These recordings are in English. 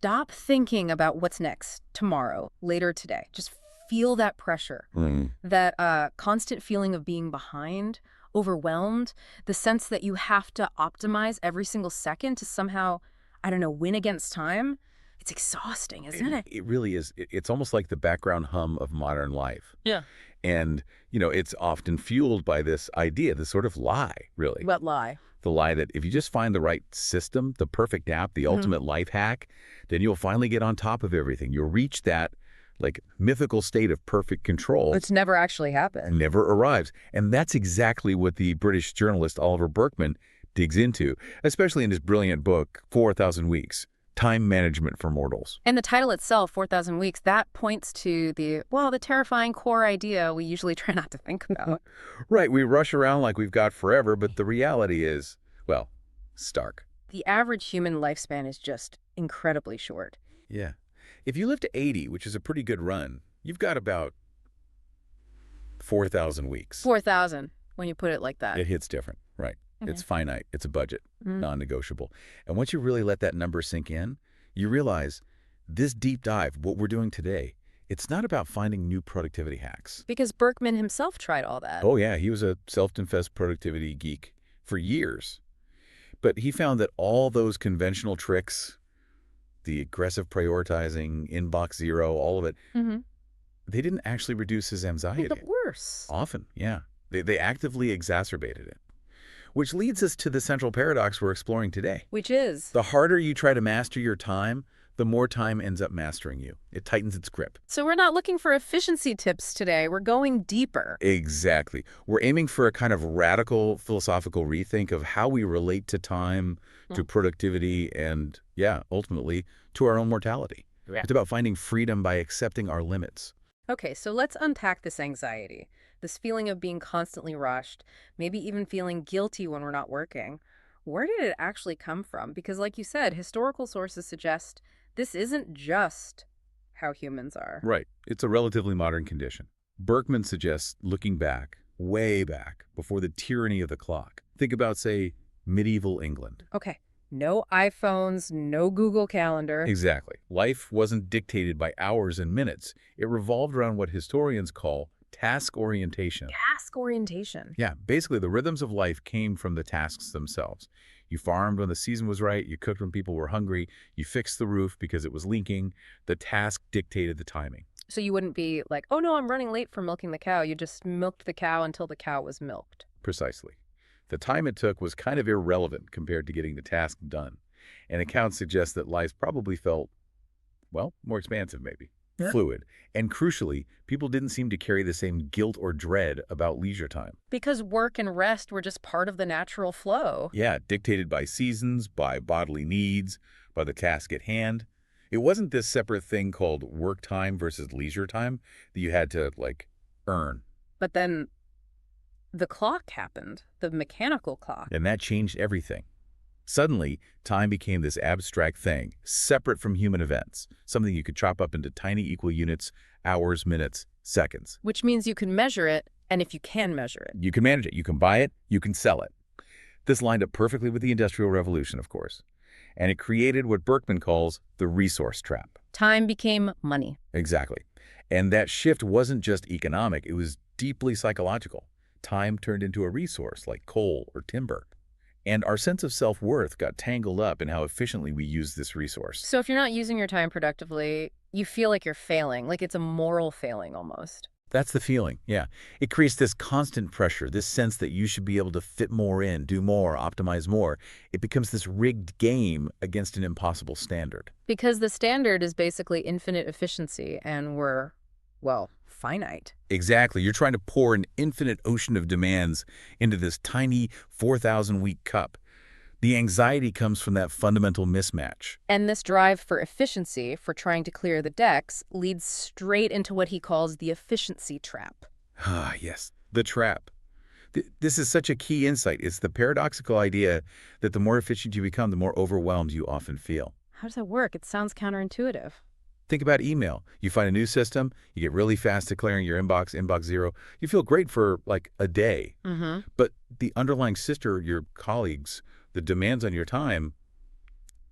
stop thinking about what's next, tomorrow, later today. Just feel that pressure, that constant feeling of being behind, overwhelmed, the sense that you have to optimize every single second to somehow, I don't know, win against time. It's exhausting, isn't it? It really is. It's almost like the background hum of modern life. Yeah. And, it's often fueled by this idea, this sort of lie, really. What lie? The lie that if you just find the right system, the perfect app, the ultimate life hack, then you'll finally get on top of everything. You'll reach that, mythical state of perfect control. It's never actually happened. Never arrives. And that's exactly what the British journalist Oliver Burkeman digs into, especially in his brilliant book, 4,000 Weeks. Time Management for Mortals. And the title itself, 4,000 Weeks, that points to the terrifying core idea we usually try not to think about. Right. We rush around like we've got forever, but the reality is, stark. The average human lifespan is just incredibly short. Yeah. If you live to 80, which is a pretty good run, you've got about 4,000 weeks. 4,000, when you put it like that. It hits different, right? Okay. It's finite. It's a budget, non-negotiable. And once you really let that number sink in, you realize this deep dive, what we're doing today, it's not about finding new productivity hacks. Because Burkeman himself tried all that. Oh, yeah. He was a self-confessed productivity geek for years. But he found that all those conventional tricks, the aggressive prioritizing, inbox zero, all of it, they didn't actually reduce his anxiety. But worse. Often, yeah. They actively exacerbated it. Which leads us to the central paradox we're exploring today. Which is? The harder you try to master your time, the more time ends up mastering you. It tightens its grip. So we're not looking for efficiency tips today. We're going deeper. Exactly. We're aiming for a kind of radical philosophical rethink of how we relate to time, to productivity, and, ultimately, to our own mortality. Yeah. It's about finding freedom by accepting our limits. Okay, so let's unpack this anxiety, this feeling of being constantly rushed, maybe even feeling guilty when we're not working. Where did it actually come from? Because like you said, historical sources suggest this isn't just how humans are. Right. It's a relatively modern condition. Burkeman suggests looking back, way back, before the tyranny of the clock. Think about, say, medieval England. Okay. No iPhones, no Google Calendar. Exactly. Life wasn't dictated by hours and minutes. It revolved around what historians call task orientation. Task orientation. Yeah, basically the rhythms of life came from the tasks themselves. You farmed when the season was right, you cooked when people were hungry, you fixed the roof because it was leaking. The task dictated the timing. So you wouldn't be like, oh no, I'm running late for milking the cow. You just milked the cow until the cow was milked. Precisely. The time it took was kind of irrelevant compared to getting the task done. And accounts suggest that life probably felt, more expansive maybe, fluid. And crucially, people didn't seem to carry the same guilt or dread about leisure time. Because work and rest were just part of the natural flow. Yeah, dictated by seasons, by bodily needs, by the task at hand. It wasn't this separate thing called work time versus leisure time that you had to, earn. But then the clock happened, the mechanical clock. And that changed everything. Suddenly, time became this abstract thing, separate from human events, something you could chop up into tiny equal units, hours, minutes, seconds. Which means you can measure it, and if you can measure it. You can manage it. You can buy it. You can sell it. This lined up perfectly with the Industrial Revolution, of course. And it created what Burkeman calls the resource trap. Time became money. Exactly. And that shift wasn't just economic. It was deeply psychological. Time turned into a resource like coal or timber. And our sense of self-worth got tangled up in how efficiently we use this resource. So if you're not using your time productively, you feel like you're failing, like it's a moral failing almost. That's the feeling, yeah. It creates this constant pressure, this sense that you should be able to fit more in, do more, optimize more. It becomes this rigged game against an impossible standard. Because the standard is basically infinite efficiency, and we're, finite. Exactly. You're trying to pour an infinite ocean of demands into this tiny 4,000-week cup. The anxiety comes from that fundamental mismatch. And this drive for efficiency, for trying to clear the decks, leads straight into what he calls the efficiency trap. Ah, yes, the trap. This is such a key insight. It's the paradoxical idea that the more efficient you become, the more overwhelmed you often feel. How does that work? It sounds counterintuitive. Think about email. You find a new system, you get really fast at clearing your inbox zero. You feel great for a day. But the underlying your colleagues, the demands on your time,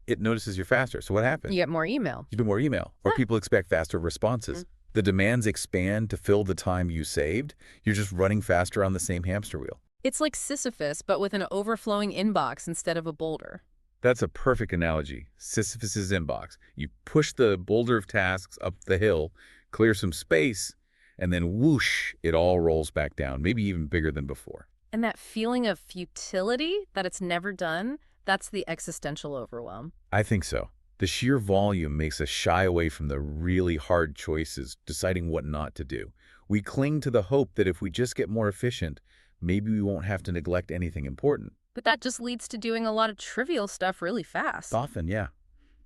it notices you're faster. So what You happens? get more email. You do more email, or Yeah. people expect faster responses. The demands expand to fill the time you saved. You're just running faster on the same hamster wheel. It's like Sisyphus, but with an overflowing inbox instead of a boulder. That's a perfect analogy. Sisyphus's inbox. You push the boulder of tasks up the hill, clear some space, and then whoosh, it all rolls back down, maybe even bigger than before. And that feeling of futility, that it's never done, that's the existential overwhelm. I think so. The sheer volume makes us shy away from the really hard choices, deciding what not to do. We cling to the hope that if we just get more efficient, maybe we won't have to neglect anything important. But that just leads to doing a lot of trivial stuff really fast. Often, yeah.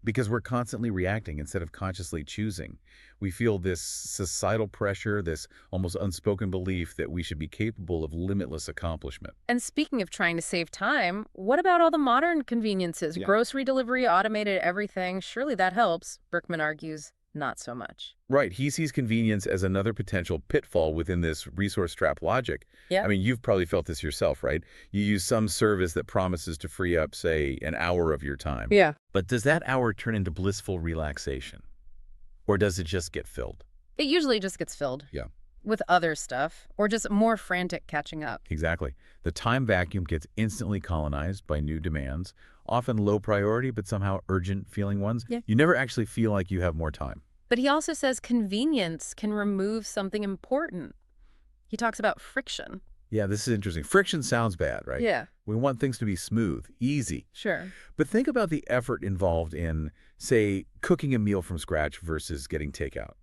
Because we're constantly reacting instead of consciously choosing. We feel this societal pressure, this almost unspoken belief that we should be capable of limitless accomplishment. And speaking of trying to save time, what about all the modern conveniences? Yeah. Grocery delivery, automated everything. Surely that helps. Burkeman argues, not so much. Right. He sees convenience as another potential pitfall within this resource trap logic. Yeah. I mean, you've probably felt this yourself, right? You use some service that promises to free up, say, an hour of your time. Yeah. But does that hour turn into blissful relaxation? Or does it just get filled? It usually just gets filled. Yeah. With other stuff, or just more frantic catching up. Exactly. The time vacuum gets instantly colonized by new demands, often low priority, but somehow urgent feeling ones. Yeah. You never actually feel like you have more time. But he also says convenience can remove something important. He talks about friction. Yeah, this is interesting. Friction sounds bad, right? Yeah, We want things to be smooth, easy. sure. But think about the effort involved in, say, cooking a meal from scratch versus getting takeout,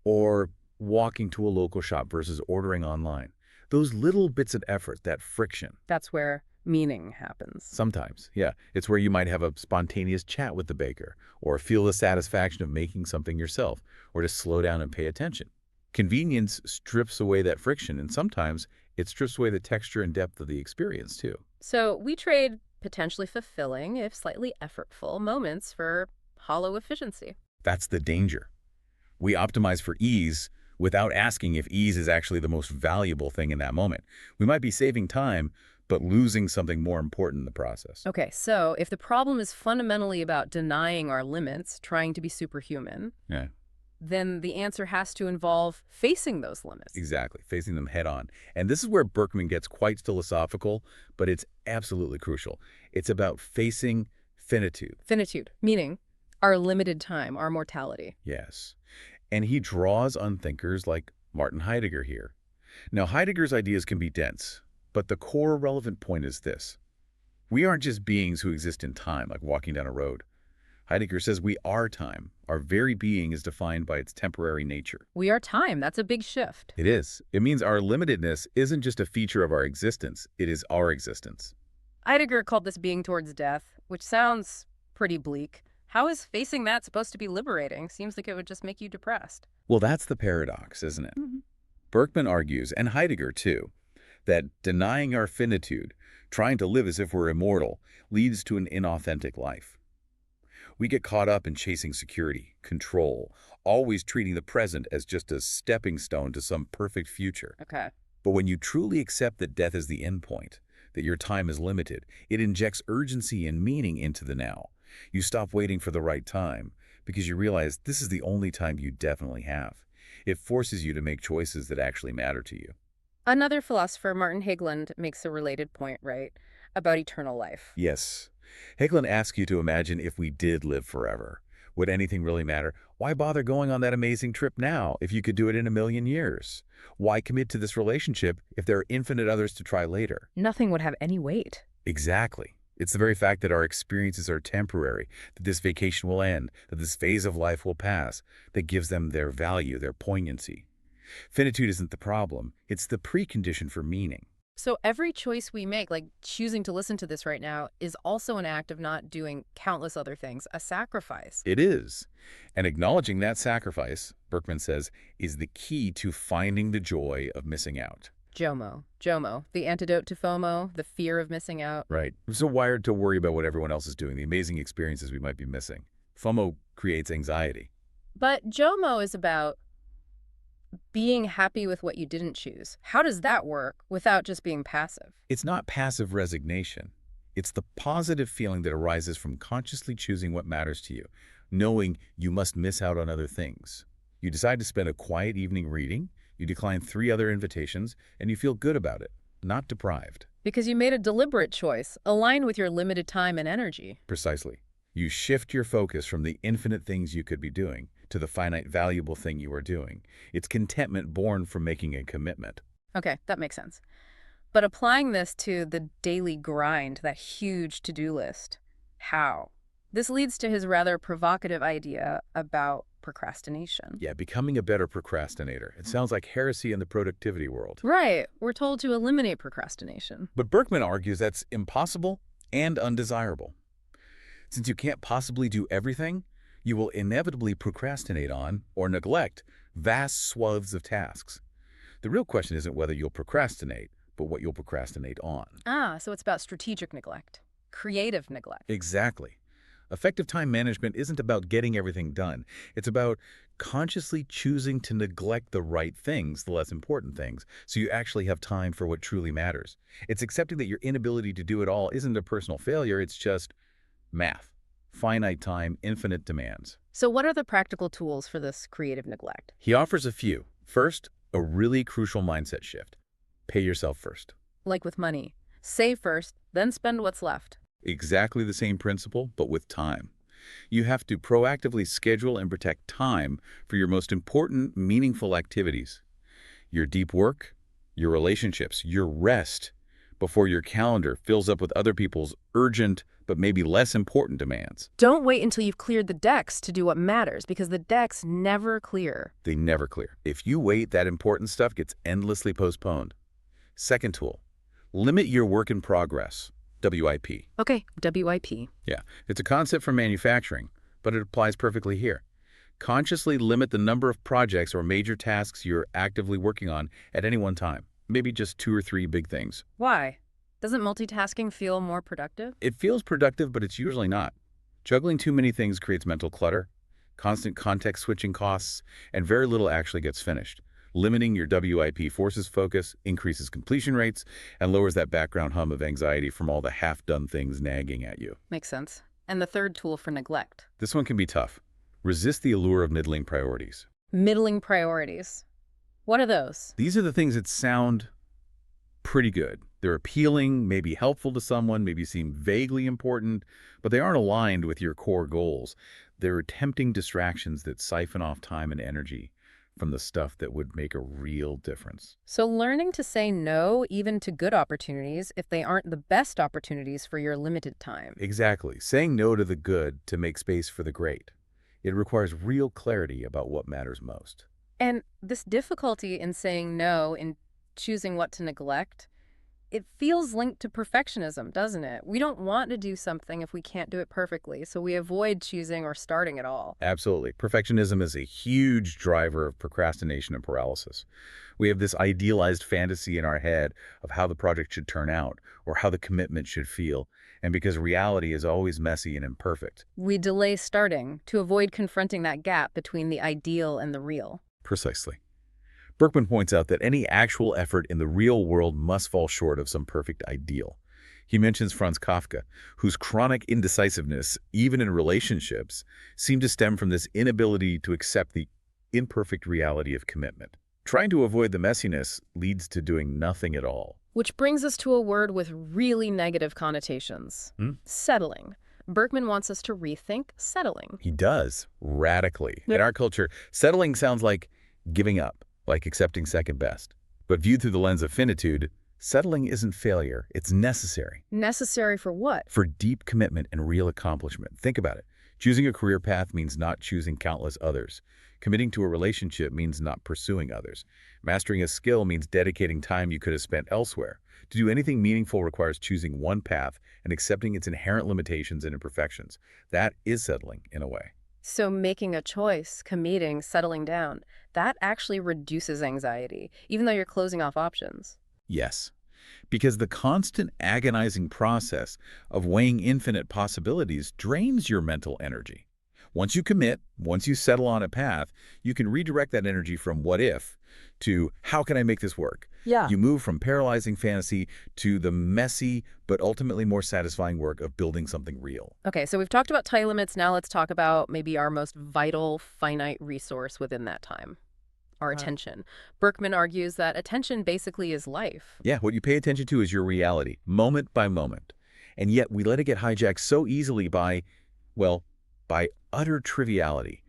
or walking to a local shop versus ordering online. Those little bits of effort, that friction. That's where meaning happens. Sometimes, yeah. It's where you might have a spontaneous chat with the baker, or feel the satisfaction of making something yourself, or to slow down and pay attention. Convenience strips away that friction, and sometimes it strips away the texture and depth of the experience, too. So we trade potentially fulfilling, if slightly effortful, moments for hollow efficiency. That's the danger. We optimize for ease without asking if ease is actually the most valuable thing in that moment. We might be saving time, but losing something more important in the process. Okay, so if the problem is fundamentally about denying our limits, trying to be superhuman, Yeah, then the answer has to involve facing those limits. exactly. Facing them head on. And this is where Burkeman gets quite philosophical, but it's absolutely crucial. It's about facing finitude. Finitude, meaning our limited time, our mortality. Yes. And he draws on thinkers like Martin Heidegger here. Now, Heidegger's ideas can be dense, but the core relevant point is this. We aren't just beings who exist in time, like walking down a road. Heidegger says we are time. Our very being is defined by its temporary nature. We are time. That's a big shift. It is. It means our limitedness isn't just a feature of our existence. It is our existence. Heidegger called this being towards death, which sounds pretty bleak. How is facing that supposed to be liberating? Seems like it would just make you depressed. Well, that's the paradox, isn't it? Mm-hmm. Berkman argues, and Heidegger too, that denying our finitude, trying to live as if we're immortal, leads to an inauthentic life. We get caught up in chasing security, control, always treating the present as just a stepping stone to some perfect future. Okay. But when you truly accept that death is the end point, that your time is limited, it injects urgency and meaning into the now. You stop waiting for the right time because you realize this is the only time you definitely have. It forces you to make choices that actually matter to you. Another philosopher, Martin Hageland, makes a related point, right, about eternal life. Yes. Hagelin asks you to imagine if we did live forever. Would anything really matter? Why bother going on that amazing trip now if you could do it in 1,000,000 years? Why commit to this relationship if there are infinite others to try later? Nothing would have any weight. Exactly. It's the very fact that our experiences are temporary, that this vacation will end, that this phase of life will pass, that gives them their value, their poignancy. Finitude isn't the problem. It's the precondition for meaning. So every choice we make, like choosing to listen to this right now, is also an act of not doing countless other things, a sacrifice. It is. And acknowledging that sacrifice, Burkeman says, is the key to finding the joy of missing out. JOMO, the antidote to FOMO, the fear of missing out. Right. We're so wired to worry about what everyone else is doing, the amazing experiences we might be missing. FOMO creates anxiety. But JOMO is about being happy with what you didn't choose. How does that work without just being passive? It's not passive resignation. It's the positive feeling that arises from consciously choosing what matters to you, knowing you must miss out on other things. You decide to spend a quiet evening reading, you decline 3 other invitations, and you feel good about it, not deprived. Because you made a deliberate choice, aligned with your limited time and energy. Precisely. You shift your focus from the infinite things you could be doing to the finite, valuable thing you are doing. It's contentment born from making a commitment. Okay, that makes sense. But applying this to the daily grind, that huge to-do list, how? This leads to his rather provocative idea about procrastination. Yeah, becoming a better procrastinator. It sounds like heresy in the productivity world. Right, we're told to eliminate procrastination. But Burkeman argues that's impossible and undesirable. Since you can't possibly do everything, you will inevitably procrastinate on or neglect vast swaths of tasks. The real question isn't whether you'll procrastinate, but what you'll procrastinate on. So it's about strategic neglect, creative neglect. Exactly. Effective time management isn't about getting everything done. It's about consciously choosing to neglect the right things, the less important things, so you actually have time for what truly matters. It's accepting that your inability to do it all isn't a personal failure, it's just math. Finite time, infinite demands. So what are the practical tools for this creative neglect? He offers a few. First, a really crucial mindset shift. Pay yourself first. Like with money. Save first, then spend what's left. Exactly the same principle, but with time. You have to proactively schedule and protect time for your most important, meaningful activities. Your deep work, your relationships, your rest, before your calendar fills up with other people's urgent but maybe less important demands. Don't wait until you've cleared the decks to do what matters, because the decks never clear. They never clear. If you wait, that important stuff gets endlessly postponed. Second tool, limit your work in progress, WIP. Okay, WIP. Yeah, it's a concept from manufacturing, but it applies perfectly here. Consciously limit the number of projects or major tasks you're actively working on at any one time. Maybe just 2 or 3 big things. Why? Doesn't multitasking feel more productive? It feels productive, but it's usually not. Juggling too many things creates mental clutter, constant context switching costs, and very little actually gets finished. Limiting your WIP forces focus, increases completion rates, and lowers that background hum of anxiety from all the half-done things nagging at you. Makes sense. And the third tool for neglect. This one can be tough. Resist the allure of middling priorities. Middling priorities. What are those? These are the things that sound pretty good. They're appealing, maybe helpful to someone, maybe seem vaguely important, but they aren't aligned with your core goals. They're tempting distractions that siphon off time and energy from the stuff that would make a real difference. So learning to say no even to good opportunities if they aren't the best opportunities for your limited time. Exactly. Saying no to the good to make space for the great. It requires real clarity about what matters most. And this difficulty in saying no, in choosing what to neglect, it feels linked to perfectionism, doesn't it? We don't want to do something if we can't do it perfectly, so we avoid choosing or starting at all. Absolutely. Perfectionism is a huge driver of procrastination and paralysis. We have this idealized fantasy in our head of how the project should turn out or how the commitment should feel. And because reality is always messy and imperfect, We delay starting to avoid confronting that gap between the ideal and the real. Precisely. Burkeman points out that any actual effort in the real world must fall short of some perfect ideal. He mentions Franz Kafka, whose chronic indecisiveness, even in relationships, seemed to stem from this inability to accept the imperfect reality of commitment. Trying to avoid the messiness leads to doing nothing at all. Which brings us to a word with really negative connotations. Settling. Burkeman wants us to rethink settling. He does, radically. Yep. In our culture, settling sounds like giving up, like accepting second best. But viewed through the lens of finitude, settling isn't failure, it's necessary. Necessary for what? For deep commitment and real accomplishment. Think about it. Choosing a career path means not choosing countless others. Committing to a relationship means not pursuing others. Mastering a skill means dedicating time you could have spent elsewhere. To do anything meaningful requires choosing one path and accepting its inherent limitations and imperfections. That is settling, in a way. So making a choice, committing, settling down, that actually reduces anxiety, even though you're closing off options. Yes, because the constant agonizing process of weighing infinite possibilities drains your mental energy. Once you commit, once you settle on a path, you can redirect that energy from what if to how can I make this work? Yeah. You move from paralyzing fantasy to the messy but ultimately more satisfying work of building something real. Okay, so we've talked about time limits. Now let's talk about maybe our most vital, finite resource within that time, our attention. Burkeman argues that attention basically is life. Yeah, what you pay attention to is your reality, moment by moment. And yet we let it get hijacked so easily by, well, by utter triviality.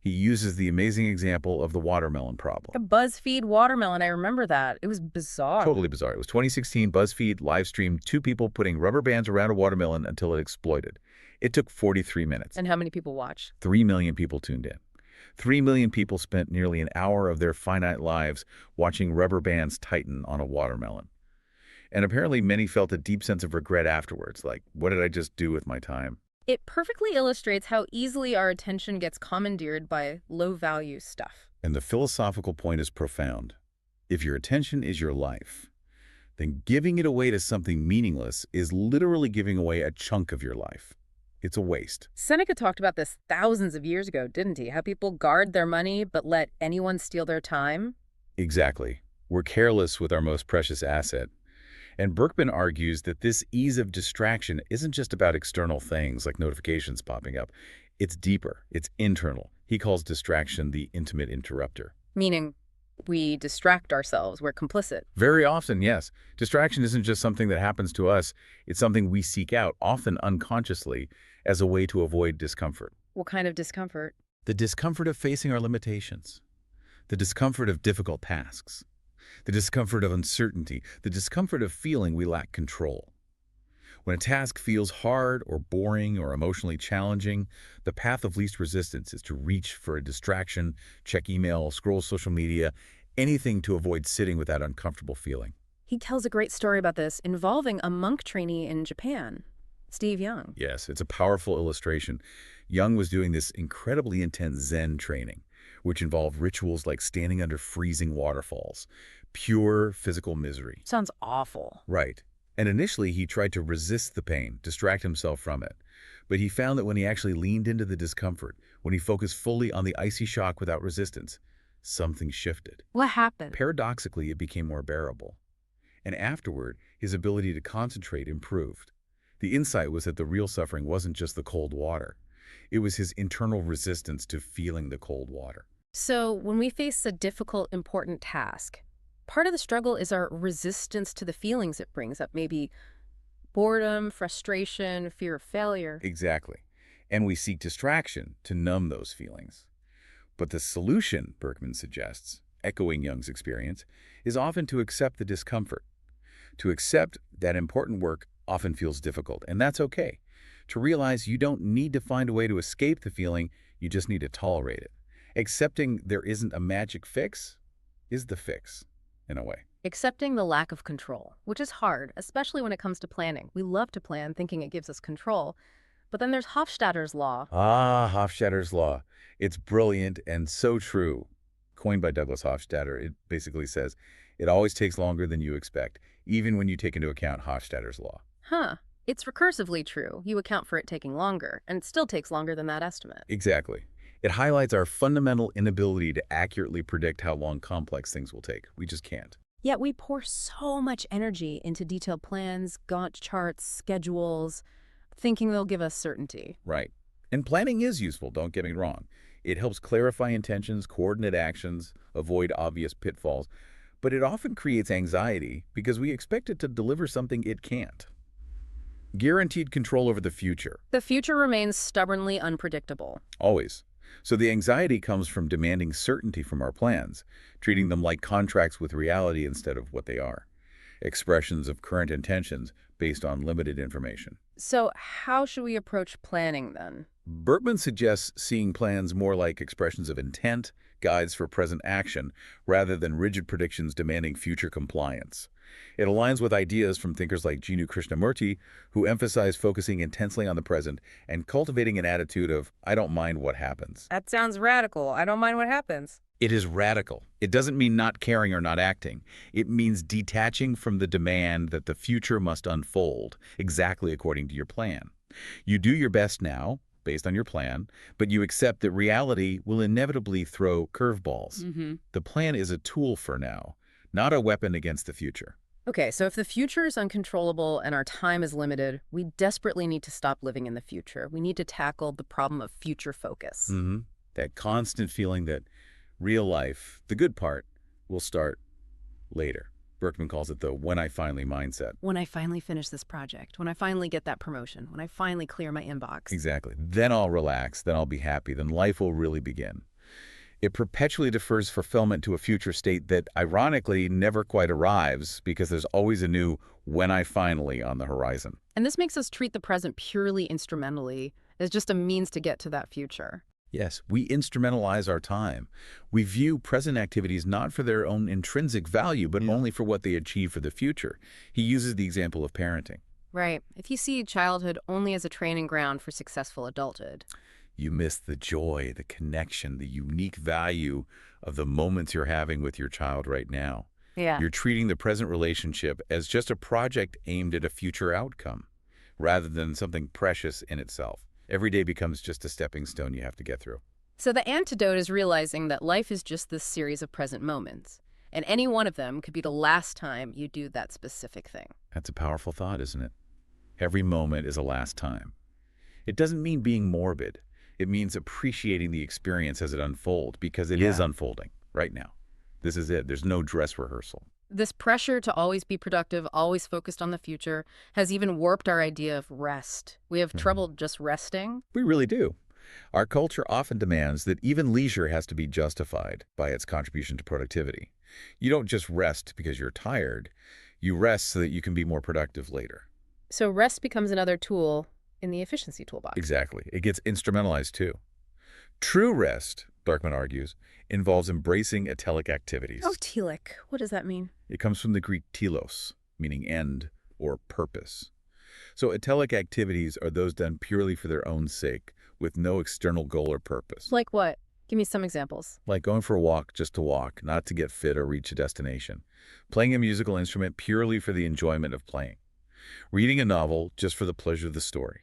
He uses the amazing example of the watermelon problem. A BuzzFeed watermelon, I remember that. It was bizarre. Totally bizarre. It was 2016. BuzzFeed live streamed two people putting rubber bands around a watermelon until it exploded. It took 43 minutes. And how many people watched? 3 million people tuned in. 3 million people spent nearly an hour of their finite lives watching rubber bands tighten on a watermelon. And apparently many felt a deep sense of regret afterwards, like, what did I just do with my time? It perfectly illustrates how easily our attention gets commandeered by low-value stuff. And the philosophical point is profound. If your attention is your life, then giving it away to something meaningless is literally giving away a chunk of your life. It's a waste. Seneca talked about this thousands of years ago, didn't he? How people guard their money but let anyone steal their time? Exactly. We're careless with our most precious asset. And Burkeman argues that this ease of distraction isn't just about external things like notifications popping up. It's deeper. It's internal. He calls distraction the intimate interrupter. Meaning we distract ourselves, we're complicit. Very often, yes. Distraction isn't just something that happens to us. It's something we seek out, often unconsciously, as a way to avoid discomfort. What kind of discomfort? The discomfort of facing our limitations. The discomfort of difficult tasks. The discomfort of uncertainty. The discomfort of feeling we lack control. When a task feels hard or boring or emotionally challenging, the path of least resistance is to reach for a distraction, check email, scroll social media, anything to avoid sitting with that uncomfortable feeling. He tells a great story about this involving a monk trainee in Japan, Steve Young. Yes, it's a powerful illustration. Young was doing this incredibly intense Zen training, which involved rituals like standing under freezing waterfalls. Pure physical misery. Sounds awful. Right. And initially, he tried to resist the pain, distract himself from it. But he found that when he actually leaned into the discomfort, when he focused fully on the icy shock without resistance, something shifted. What happened? Paradoxically, it became more bearable. And afterward, his ability to concentrate improved. The insight was that the real suffering wasn't just the cold water. It was his internal resistance to feeling the cold water. So when we face a difficult, important task, part of the struggle is our resistance to the feelings it brings up, maybe boredom, frustration, fear of failure. Exactly. And we seek distraction to numb those feelings. But the solution, Burkeman suggests, echoing Young's experience, is often to accept the discomfort. To accept that important work often feels difficult, and that's okay. To realize you don't need to find a way to escape the feeling, you just need to tolerate it. Accepting there isn't a magic fix is the fix, in a way. Accepting the lack of control, which is hard, especially when it comes to planning. We love to plan, thinking it gives us control. But then there's Hofstadter's law. Ah, Hofstadter's law. It's brilliant and so true. Coined by Douglas Hofstadter, it basically says, it always takes longer than you expect, even when you take into account Hofstadter's law. Huh. It's recursively true. You account for it taking longer, and it still takes longer than that estimate. Exactly. It highlights our fundamental inability to accurately predict how long complex things will take. We just can't. Yet we pour so much energy into detailed plans, Gantt charts, schedules, thinking they'll give us certainty. Right. And planning is useful, don't get me wrong. It helps clarify intentions, coordinate actions, avoid obvious pitfalls. But it often creates anxiety because we expect it to deliver something it can't. Guaranteed control over the future. The future remains stubbornly unpredictable. Always. So the anxiety comes from demanding certainty from our plans, treating them like contracts with reality instead of what they are. Expressions of current intentions based on limited information. So how should we approach planning then? Burkeman suggests seeing plans more like expressions of intent, guides for present action, rather than rigid predictions demanding future compliance. It aligns with ideas from thinkers like Jinu Krishnamurti, who emphasize focusing intensely on the present and cultivating an attitude of, I don't mind what happens. That sounds radical. I don't mind what happens. It is radical. It doesn't mean not caring or not acting. It means detaching from the demand that the future must unfold exactly according to your plan. You do your best now, based on your plan, but you accept that reality will inevitably throw curveballs. The plan is a tool for now, not a weapon against the future. Okay, so if the future is uncontrollable and our time is limited, we desperately need to stop living in the future. We need to tackle the problem of future focus. That constant feeling that real life, the good part, will start later. Burkeman calls it the when I finally mindset. When I finally finish this project, when I finally get that promotion, when I finally clear my inbox. Exactly. Then I'll relax, then I'll be happy, then life will really begin. It perpetually defers fulfillment to a future state that, ironically, never quite arrives because there's always a new when I finally on the horizon. And this makes us treat the present purely instrumentally as just a means to get to that future. Yes, we instrumentalize our time. We view present activities not for their own intrinsic value, but only for what they achieve for the future. He uses the example of parenting. Right. If you see childhood only as a training ground for successful adulthood, you miss the joy, the connection, the unique value of the moments you're having with your child right now. Yeah. You're treating the present relationship as just a project aimed at a future outcome, rather than something precious in itself. Every day becomes just a stepping stone you have to get through. So the antidote is realizing that life is just this series of present moments, and any one of them could be the last time you do that specific thing. That's a powerful thought, isn't it? Every moment is a last time. It doesn't mean being morbid. It means appreciating the experience as it unfolds, because it is unfolding right now. This is it. There's no dress rehearsal. This pressure to always be productive, always focused on the future, has even warped our idea of rest. We have trouble just resting. We really do. Our culture often demands that even leisure has to be justified by its contribution to productivity. You don't just rest because you're tired. You rest so that you can be more productive later. So rest becomes another tool in the efficiency toolbox. Exactly. It gets instrumentalized too. True rest, Burkeman argues, involves embracing atelic activities. Oh, telic. What does that mean? It comes from the Greek telos, meaning end or purpose. So atelic activities are those done purely for their own sake, with no external goal or purpose. Like what? Give me some examples. Like going for a walk just to walk, not to get fit or reach a destination. Playing a musical instrument purely for the enjoyment of playing. Reading a novel just for the pleasure of the story.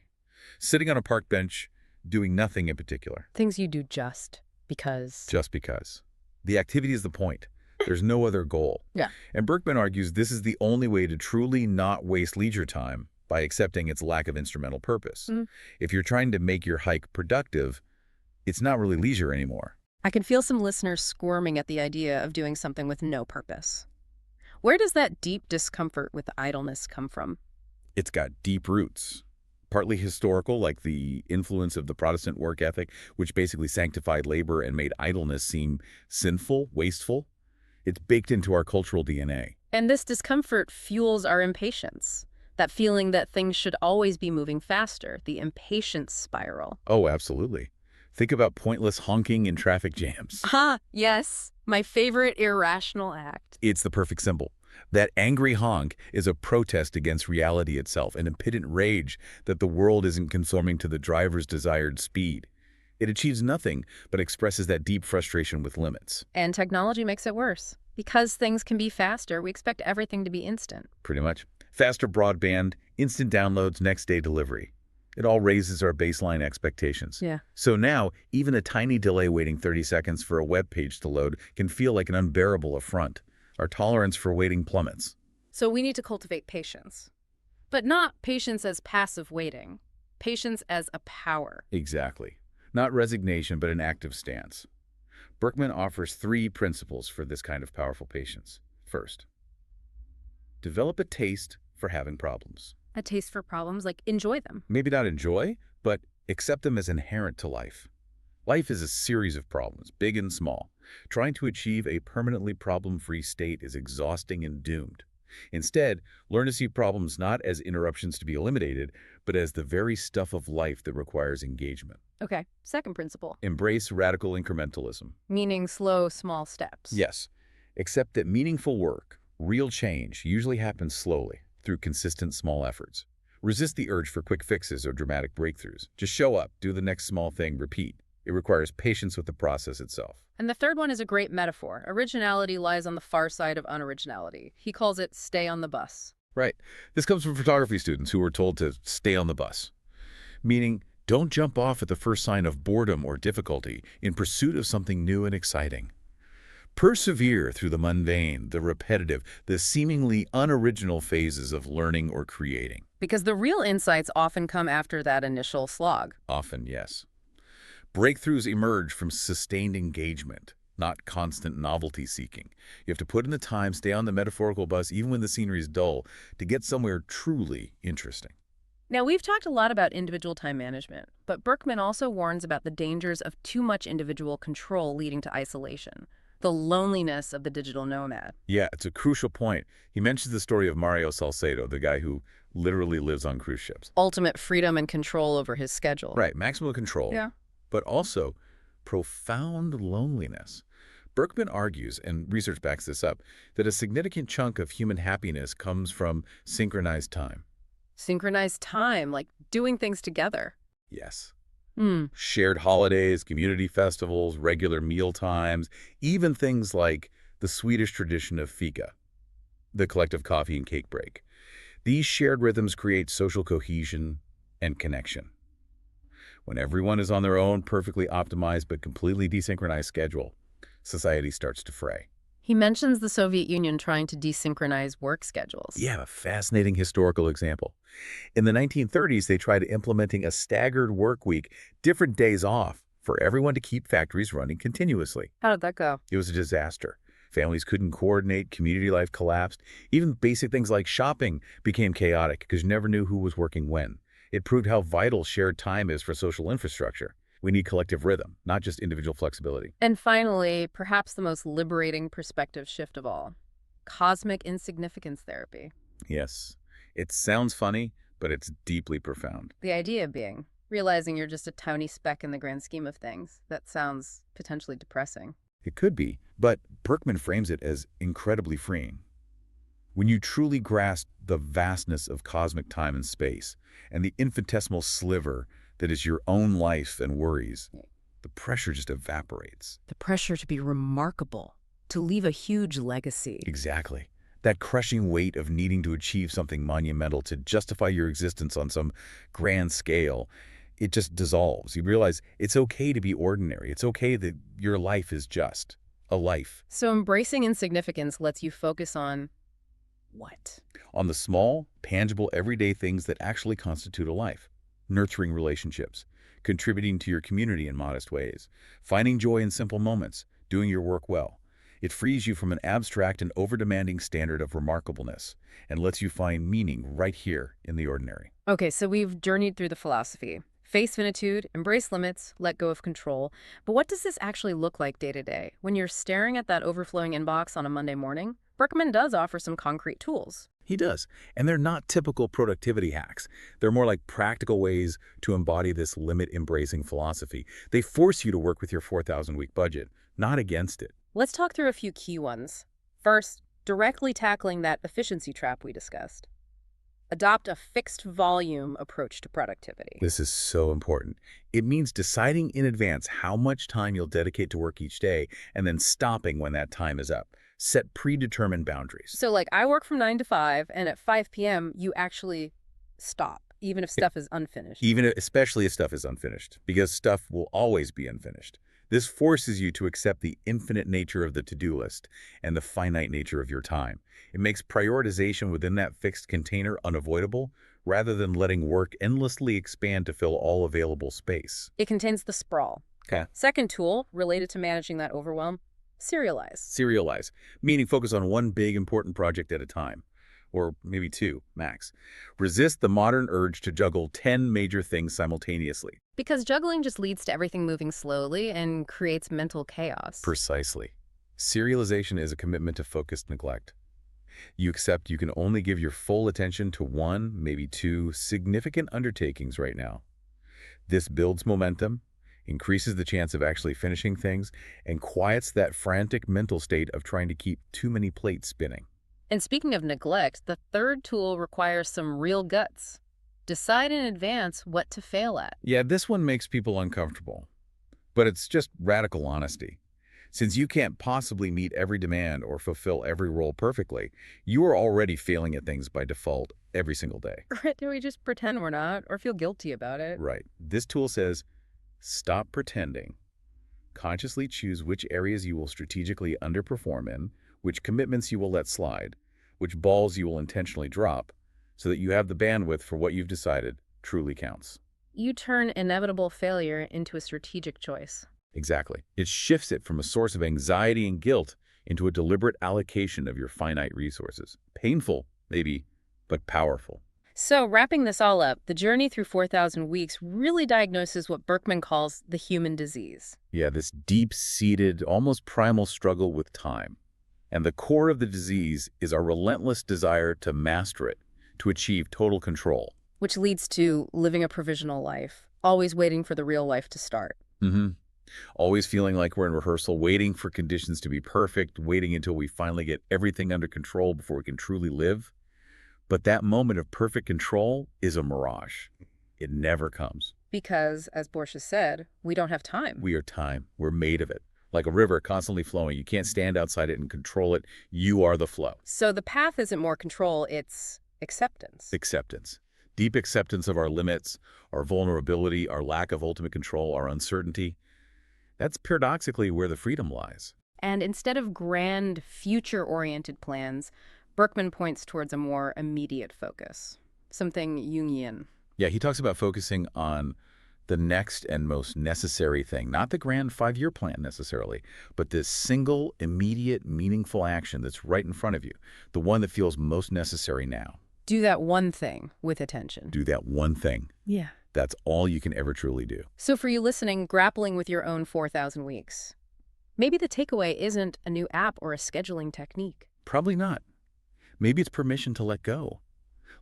Sitting on a park bench, doing nothing in particular. Things you do just because. Just because. The activity is the point. There's no other goal. Yeah. And Burkeman argues this is the only way to truly not waste leisure time, by accepting its lack of instrumental purpose. If you're trying to make your hike productive, it's not really leisure anymore. I can feel some listeners squirming at the idea of doing something with no purpose. Where does that deep discomfort with idleness come from? It's got deep roots. Partly historical, like the influence of the Protestant work ethic, which basically sanctified labor and made idleness seem sinful, wasteful. It's baked into our cultural DNA. And this discomfort fuels our impatience. That feeling that things should always be moving faster, the impatience spiral. Oh, absolutely. Think about pointless honking in traffic jams. Yes. My favorite irrational act. It's the perfect symbol. That angry honk is a protest against reality itself, an impotent rage that the world isn't conforming to the driver's desired speed. It achieves nothing, but expresses that deep frustration with limits. And technology makes it worse. Because things can be faster, we expect everything to be instant. Pretty much. Faster broadband, instant downloads, next day delivery. It all raises our baseline expectations. Yeah. So now, even a tiny delay waiting 30 seconds for a web page to load can feel like an unbearable affront. Our tolerance for waiting plummets. So we need to cultivate patience. But not patience as passive waiting. Patience as a power. Exactly. Not resignation, but an active stance. Burkeman offers 3 principles for this kind of powerful patience. First, develop a taste for having problems. A taste for problems, like enjoy them. Maybe not enjoy, but accept them as inherent to life. Life is a series of problems, big and small. Trying to achieve a permanently problem-free state is exhausting and doomed. Instead, learn to see problems not as interruptions to be eliminated, but as the very stuff of life that requires engagement. Okay, second principle. Embrace radical incrementalism. Meaning slow, small steps. Yes, accept that meaningful work, real change, usually happens slowly, through consistent small efforts. Resist the urge for quick fixes or dramatic breakthroughs. Just show up, do the next small thing, repeat. It requires patience with the process itself. And the third one is a great metaphor. Originality lies on the far side of unoriginality. He calls it stay on the bus. Right. This comes from photography students who were told to stay on the bus. Meaning, don't jump off at the first sign of boredom or difficulty in pursuit of something new and exciting. Persevere through the mundane, the repetitive, the seemingly unoriginal phases of learning or creating. Because the real insights often come after that initial slog. Often, yes. Breakthroughs emerge from sustained engagement, not constant novelty seeking. You have to put in the time, stay on the metaphorical bus, even when the scenery is dull, to get somewhere truly interesting. Now, we've talked a lot about individual time management, but Burkeman also warns about the dangers of too much individual control leading to isolation, the loneliness of the digital nomad. Yeah, it's a crucial point. He mentions the story of Mario Salcedo, the guy who literally lives on cruise ships. Ultimate freedom and control over his schedule. Right, maximum control. Yeah. But also profound loneliness. Burkeman argues, and research backs this up, that a significant chunk of human happiness comes from synchronized time. Synchronized time, like doing things together. Yes. Hmm. Shared holidays, community festivals, regular meal times, even things like the Swedish tradition of fika, the collective coffee and cake break. These shared rhythms create social cohesion and connection. When everyone is on their own, perfectly optimized but completely desynchronized schedule, society starts to fray. He mentions the Soviet Union trying to desynchronize work schedules. Yeah, a fascinating historical example. In the 1930s, they tried implementing a staggered work week, different days off, for everyone to keep factories running continuously. How did that go? It was a disaster. Families couldn't coordinate, community life collapsed. Even basic things like shopping became chaotic because you never knew who was working when. It proved how vital shared time is for social infrastructure. We need collective rhythm, not just individual flexibility. And finally, perhaps the most liberating perspective shift of all, cosmic insignificance therapy. Yes, it sounds funny, but it's deeply profound. The idea being realizing you're just a tiny speck in the grand scheme of things. That sounds potentially depressing. It could be, but Burkeman frames it as incredibly freeing. When you truly grasp the vastness of cosmic time and space, and the infinitesimal sliver that is your own life and worries, the pressure just evaporates. The pressure to be remarkable, to leave a huge legacy. Exactly. That crushing weight of needing to achieve something monumental to justify your existence on some grand scale, it just dissolves. You realize it's okay to be ordinary. It's okay that your life is just a life. So embracing insignificance lets you focus on what? On the small, tangible, everyday things that actually constitute a life. Nurturing relationships, contributing to your community in modest ways, finding joy in simple moments, doing your work well. It frees you from an abstract and over-demanding standard of remarkableness and lets you find meaning right here in the ordinary. Okay, so we've journeyed through the philosophy. Face finitude, embrace limits, let go of control. But what does this actually look like day to day? When you're staring at that overflowing inbox on a Monday morning, Burkeman does offer some concrete tools. He does. And they're not typical productivity hacks. They're more like practical ways to embody this limit-embracing philosophy. They force you to work with your 4,000-week budget, not against it. Let's talk through a few key ones. First, directly tackling that efficiency trap we discussed. Adopt a fixed volume approach to productivity. This is so important. It means deciding in advance how much time you'll dedicate to work each day and then stopping when that time is up. Set predetermined boundaries. So like I work from 9 to 5 and at 5 p.m. you actually stop, even if stuff is unfinished. Especially if stuff is unfinished, because stuff will always be unfinished. This forces you to accept the infinite nature of the to-do list and the finite nature of your time. It makes prioritization within that fixed container unavoidable, rather than letting work endlessly expand to fill all available space. It contains the sprawl. Okay. Second tool related to managing that overwhelm, serialize. Serialize, meaning focus on one big important project at a time, or maybe two, max. Resist the modern urge to juggle 10 major things simultaneously. Because juggling just leads to everything moving slowly and creates mental chaos. Precisely. Serialization is a commitment to focused neglect. You accept you can only give your full attention to one, maybe two, significant undertakings right now. This builds momentum, increases the chance of actually finishing things, and quiets that frantic mental state of trying to keep too many plates spinning. And speaking of neglect, the third tool requires some real guts. Decide in advance what to fail at. Yeah, this one makes people uncomfortable, but it's just radical honesty. Since you can't possibly meet every demand or fulfill every role perfectly, you are already failing at things by default every single day. Or do we just pretend we're not or feel guilty about it? Right. This tool says, stop pretending. Consciously choose which areas you will strategically underperform in, which commitments you will let slide, which balls you will intentionally drop, so that you have the bandwidth for what you've decided truly counts. You turn inevitable failure into a strategic choice. Exactly. It shifts it from a source of anxiety and guilt into a deliberate allocation of your finite resources. Painful, maybe, but powerful. So, wrapping this all up, the journey through 4,000 weeks really diagnoses what Burkeman calls the human disease. Yeah, this deep-seated, almost primal struggle with time. And the core of the disease is our relentless desire to master it, to achieve total control. Which leads to living a provisional life, always waiting for the real life to start. Mm-hmm. Always feeling like we're in rehearsal, waiting for conditions to be perfect, waiting until we finally get everything under control before we can truly live. But that moment of perfect control is a mirage. It never comes. Because, as Borges said, we don't have time. We are time. We're made of it. Like a river constantly flowing. You can't stand outside it and control it. You are the flow. So the path isn't more control, it's acceptance. Acceptance. Deep acceptance of our limits, our vulnerability, our lack of ultimate control, our uncertainty. That's paradoxically where the freedom lies. And instead of grand, future-oriented plans, Burkeman points towards a more immediate focus, something Jungian. Yeah, he talks about focusing on the next and most necessary thing, not the grand 5-year plan necessarily, but this single, immediate, meaningful action that's right in front of you, the one that feels most necessary now. Do that one thing with attention. Do that one thing. Yeah. That's all you can ever truly do. So for you listening, grappling with your own 4,000 weeks, maybe the takeaway isn't a new app or a scheduling technique. Probably not. Maybe it's permission to let go.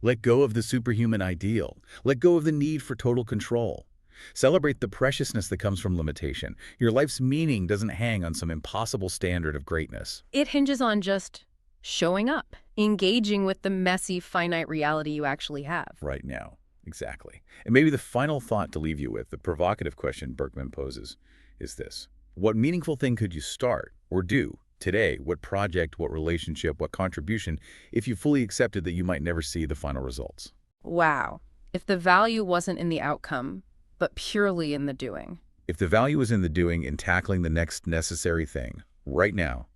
Let go of the superhuman ideal. Let go of the need for total control. Celebrate the preciousness that comes from limitation. Your life's meaning doesn't hang on some impossible standard of greatness. It hinges on just showing up, engaging with the messy, finite reality you actually have. Right now. Exactly. And maybe the final thought to leave you with, the provocative question Burkeman poses, is this. What meaningful thing could you start or do today? What project, what relationship, what contribution, if you fully accepted that you might never see the final results? Wow. If the value wasn't in the outcome, but purely in the doing. If the value is in the doing, in tackling the next necessary thing, right now,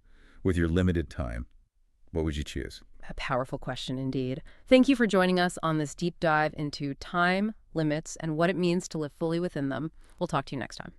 with your limited time, what would you choose? A powerful question indeed. Thank you for joining us on this deep dive into time, limits, and what it means to live fully within them. We'll talk to you next time.